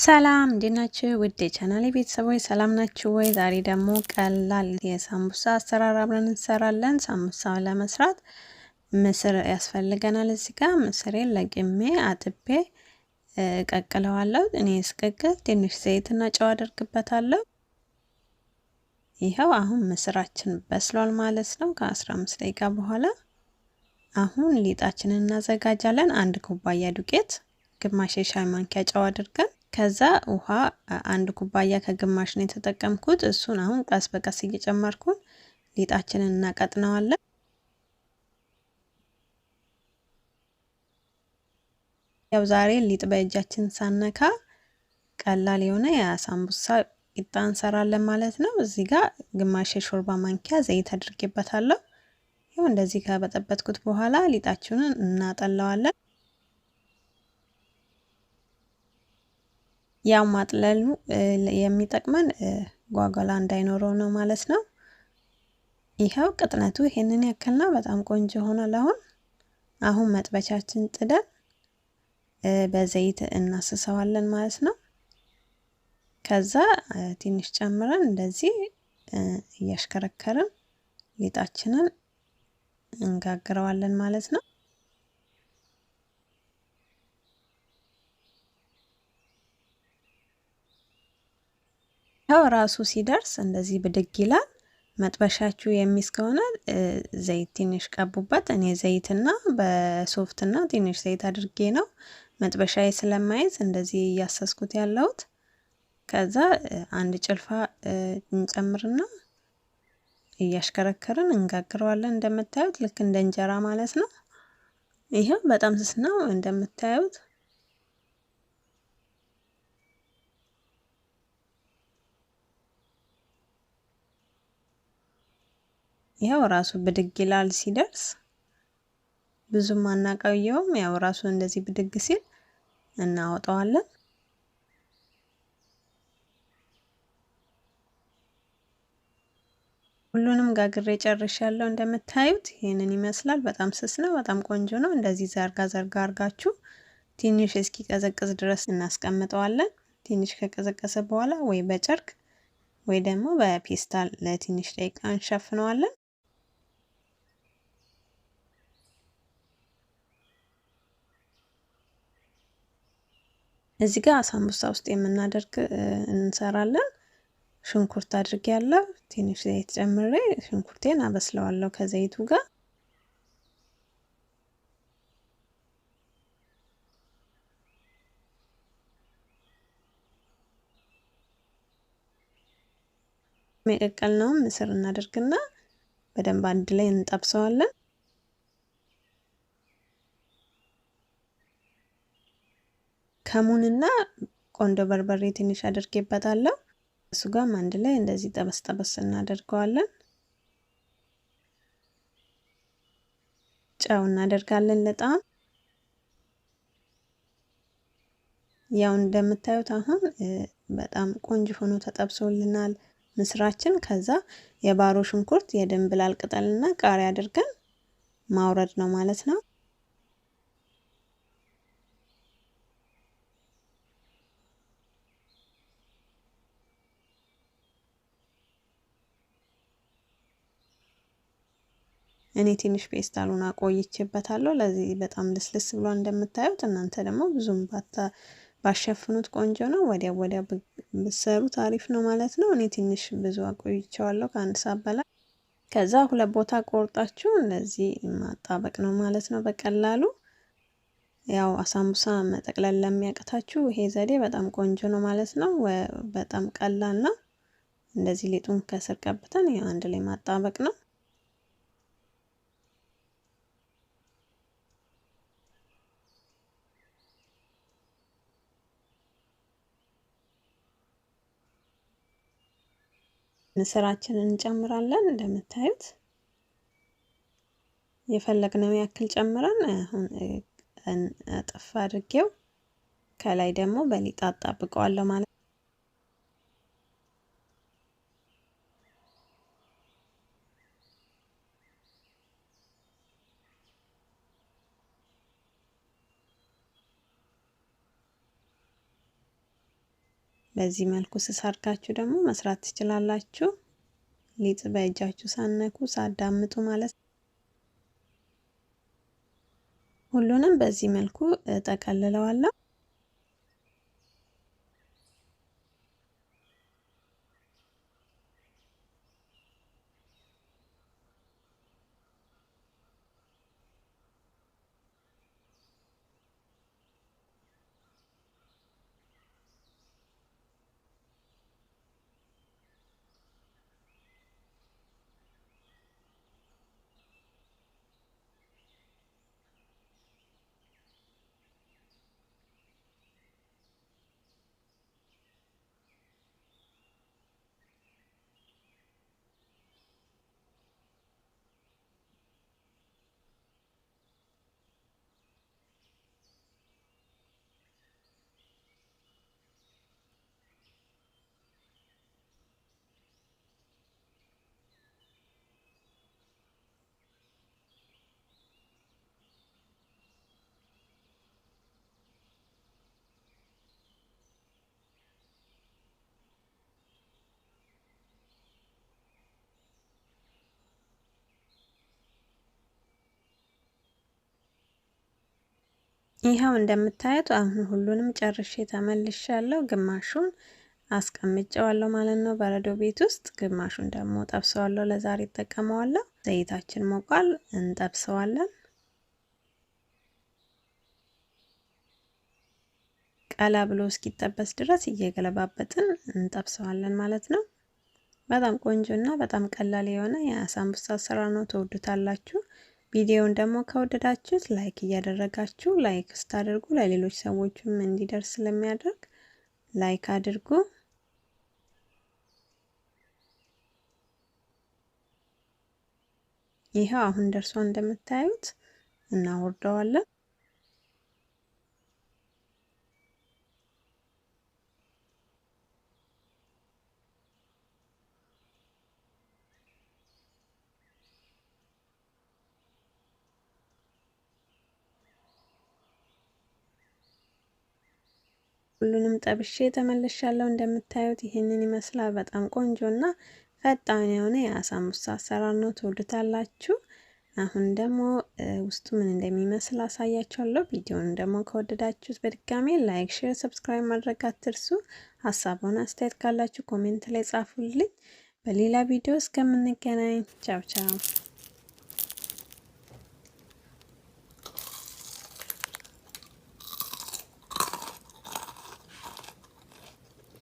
ሰላም እንዴት ናችሁ? ውድ የቻናሌ ቤተሰቦች ሰላም ናችሁ ወይ? ዛሬ ደግሞ ቀላል የሳምቡሳ አሰራር አብረን እንሰራለን። ሳምቡሳ ለመስራት ምስር ያስፈልገናል። እዚህ ጋር ምስሬን ለቅሜ አጥቤ ቀቅለዋለሁ። እኔ ስቀቅል ትንሽ ዘይትና ጨው አደርግበታለሁ። ይኸው አሁን ምስራችን በስሏል ማለት ነው። ከ15 ደቂቃ በኋላ አሁን ሊጣችንን እናዘጋጃለን። 1 ኩባያ ዱቄት፣ ግማሽ የሻይ ማንኪያ ጨው አድርገን ከዛ ውሃ 1 ኩባያ ከግማሽ ነው የተጠቀምኩት። እሱን አሁን ቀስ በቀስ እየጨመርኩ ሊጣችንን እናቀጥነዋለን። ያው ዛሬ ሊጥ በእጃችን ሳነካ ቀላል የሆነ የሳምቡሳ ቂጣ እንሰራለን ማለት ነው። እዚህ ጋር ግማሽ የሾርባ ማንኪያ ዘይት አድርጌበታለሁ። ያው እንደዚህ ከበጠበጥኩት በኋላ ሊጣችንን እናጠለዋለን። ያው ማጥለሉ የሚጠቅመን ጓጓላ እንዳይኖረው ነው ማለት ነው። ይሄው ቅጥነቱ ይሄንን ያክልና በጣም ቆንጆ ሆኗል። አሁን መጥበቻችን ጥደን በዘይት እናስሰዋለን ማለት ነው። ከዛ ትንሽ ጨምረን እንደዚህ እያሽከረከርን ሊጣችንን እንጋግረዋለን ማለት ነው። ያው ራሱ ሲደርስ እንደዚህ ብድግ ይላል። መጥበሻችሁ የሚስ ከሆነ ዘይት ትንሽ ቀቡበት። እኔ ዘይትና በሶፍትና ትንሽ ዘይት አድርጌ ነው መጥበሻዬ ስለማይዝ እንደዚህ እያሰስኩት ያለሁት። ከዛ 1 ጭልፋ እንጨምርና እያሽከረከርን እንጋግረዋለን። እንደምታዩት ልክ እንደ እንጀራ ማለት ነው። ይሄው በጣም ስስ ነው እንደምታዩት። ያው ራሱ ብድግ ይላል ሲደርስ፣ ብዙም አናቀየውም። ያው ራሱ እንደዚህ ብድግ ሲል እናወጣዋለን። ሁሉንም ጋግሬ ጨርሻለሁ። እንደምታዩት ይሄንን ይመስላል። በጣም ስስ ነው፣ በጣም ቆንጆ ነው። እንደዚህ ዘርጋ ዘርጋ አርጋችሁ ትንሽ እስኪ ቀዘቅዝ ድረስ እናስቀምጠዋለን። ትንሽ ከቀዘቀዘ በኋላ ወይ በጨርቅ ወይ ደግሞ በፔስታል ለትንሽ ደቂቃ እንሸፍነዋለን። እዚህ ጋር ሳምቡሳ ውስጥ የምናደርግ እንሰራለን። ሽንኩርት አድርጌያለሁ። ትንሽ ዘይት ጨምሬ ሽንኩርቴን አበስለዋለሁ ከዘይቱ ጋር። የቀቀልነውን ምስር እናደርግና በደንብ አንድ ላይ እንጠብሰዋለን። ከሙንና ቆንጆ በርበሬ ትንሽ አድርጌበታለሁ። እሱ ጋርም አንድ ላይ እንደዚህ ጠበስ ጠበስ እናደርገዋለን። ጨው እናደርጋለን ለጣም። ያው እንደምታዩት አሁን በጣም ቆንጆ ሆኖ ተጠብሶልናል ምስራችን። ከዛ የባሮ ሽንኩርት፣ የድንብላል ቅጠልና ቃሪያ አድርገን ማውረድ ነው ማለት ነው። እኔ ትንሽ ፔስታሉን አቆይቼበታለሁ። ለዚህ በጣም ልስልስ ብሏል እንደምታዩት። እናንተ ደግሞ ብዙም ባሸፍኑት ቆንጆ ነው። ወዲያ ብሰሩት አሪፍ ነው ማለት ነው። እኔ ትንሽ ብዙ አቆይቼዋለሁ ከ1 ሰዓት በላይ። ከዛ 2 ቦታ ቆርጣችሁ እንደዚህ ማጣበቅ ነው ማለት ነው በቀላሉ። ያው ሳምቡሳ መጠቅለል ለሚያቅታችሁ ይሄ ዘዴ በጣም ቆንጆ ነው ማለት ነው። በጣም ቀላል ነው። እንደዚህ ሊጡን ከስር ቀብተን ያው አንድ ላይ ማጣበቅ ነው። ምስራችንን እንጨምራለን። እንደምታዩት የፈለግነው ያክል ጨምረን አሁን አጥፍ አድርጌው ከላይ ደግሞ በሊጥ አጣብቀዋለሁ ማለት ነው። በዚህ መልኩ ስሰርጋችሁ ደግሞ መስራት ትችላላችሁ። ሊጥ በእጃችሁ ሳነኩ ሳዳምጡ ማለት ነው። ሁሉንም በዚህ መልኩ ጠቀልለዋለሁ። ይኸው እንደምታዩት አሁን ሁሉንም ጨርሼ ተመልሻለሁ። ግማሹን አስቀምጨዋለሁ ማለት ነው በረዶ ቤት ውስጥ፣ ግማሹን ደግሞ ጠብሰዋለሁ። ለዛሬ እጠቀመዋለሁ። ዘይታችን ሞቋል፣ እንጠብሰዋለን። ቀላ ብሎ እስኪጠበስ ድረስ እየገለባበጥን እንጠብሰዋለን ማለት ነው። በጣም ቆንጆና በጣም ቀላል የሆነ የሳምቡሳ አሰራር ነው። ትወዱታላችሁ። ቪዲዮውን ደግሞ ከወደዳችሁት ላይክ እያደረጋችሁ፣ ላይክ ስታደርጉ ለሌሎች ሰዎችም እንዲደርስ ስለሚያደርግ ላይክ አድርጉ። ይሄው አሁን ደርሷል እንደምታዩት፣ እናወርደዋለን። ሁሉንም ጠብሼ ተመልሻለሁ። እንደምታዩት ይሄንን ይመስላል። በጣም ቆንጆና ፈጣን የሆነ የሳምቡሳ አሰራር ነው። ትወዱታላችሁ። አሁን ደግሞ ውስጡ ምን እንደሚመስል አሳያችኋለሁ። ቪዲዮውን ደግሞ ከወደዳችሁት በድጋሚ ላይክ፣ ሼር፣ ሰብስክራይብ ማድረግ አትርሱ። ሀሳቡን አስተያየት ካላችሁ ኮሜንት ላይ ጻፉልኝ። በሌላ ቪዲዮ እስከምንገናኝ ቻው ቻው።